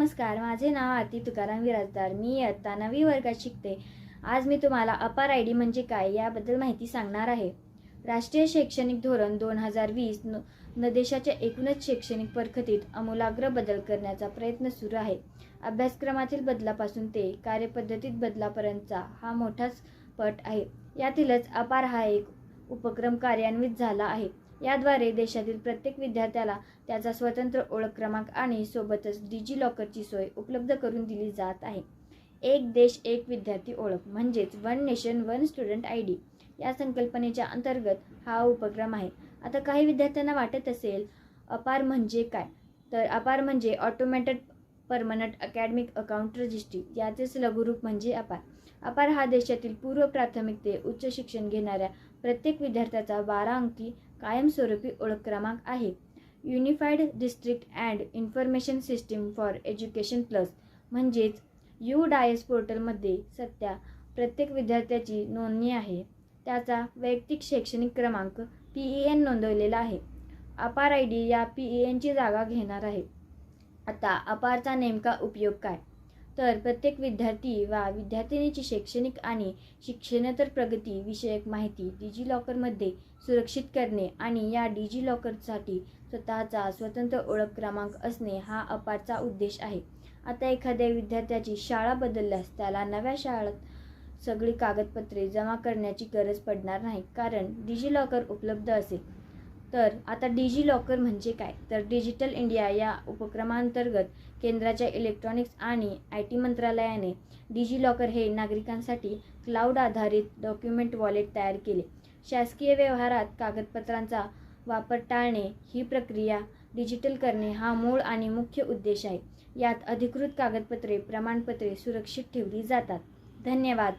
नमस्कार, माझे नाव आरती तुकाराम विराजदार. मी इयत्ता 9वी वर्गात शिकते. आज मी तुम्हाला अपार आय डी म्हणजे काय याबद्दल माहिती सांगणार आहे. राष्ट्रीय शैक्षणिक धोरण 2020 न देशाच्या एकूणच शैक्षणिक प्रगतीत आमूलाग्र बदल करण्याचा प्रयत्न सुरू आहे. अभ्यासक्रमातील बदलापासून ते कार्यपद्धतीत बदलापर्यंतचा हा मोठाच पट आहे. यातीलच अपार हा एक उपक्रम कार्यान्वित झाला आहे. याद्वारे देशातील प्रत्येक विद्यार्थ्याला त्याचा स्वतंत्र ओळख क्रमांक आणि सोबतच डिजी लॉकरची सोय उपलब्ध करून दिली जात आहे. एक देश एक विद्यार्थी ओळख म्हणजेच one nation one student I D या संकल्पनेच्या अंतर्गत हा उपक्रम आहे. आता काही विद्यार्थ्यांना वाटत असेल अपार म्हणजे काय, तर अपार म्हणजे automated permanent academic account registry, याचेच लघुरूप म्हणजे अपार. अपार हा देशातील पूर्व प्राथमिक ते उच्च शिक्षण घेणाऱ्या प्रत्येक विद्यार्थ्याचा 12 अंकी कायमस्वरूपी ओळख क्रमांक आहे. Unified district and information system for education plus म्हणजेच UDIS पोर्टलमध्ये सध्या प्रत्येक विद्यार्थ्याची नोंदणी आहे. त्याचा वैयक्तिक शैक्षणिक क्रमांक PEN नोंदवलेला आहे. अपार आय डी या PENची जागा घेणार आहे. आता अपारचा नेमका उपयोग काय, तर प्रत्येक विद्यार्थी वा विद्यार्थिनीची शैक्षणिक आणि शिक्षणेतर प्रगती विषयक माहिती डिजी लॉकरमध्ये सुरक्षित करणे आणि या डिजी लॉकरसाठी स्वतःचा स्वतंत्र ओळख क्रमांक असणे हा अपारचा उद्देश आहे. आता एखाद्या विद्यार्थ्याची शाळा बदलल्यास त्याला नव्या शाळेत सगळी कागदपत्रे जमा करण्याची गरज पडणार नाही, कारण डिजी लॉकर उपलब्ध असेल. तर आता डिजी लॉकर म्हणजे काय, तर डिजिटल इंडिया या उपक्रमांतर्गत केंद्राच्या इलेक्ट्रॉनिक्स आणि IT मंत्रालयाने डिजी लॉकर हे नागरिकांसाठी क्लाउड आधारित डॉक्युमेंट वॉलेट तयार केले. शासकीय व्यवहारात कागदपत्रांचा वापर टाळणे, ही प्रक्रिया डिजिटल करणे हा मूळ आणि मुख्य उद्देश आहे. यात अधिकृत कागदपत्रे, प्रमाणपत्रे सुरक्षित ठेवली जातात. धन्यवाद.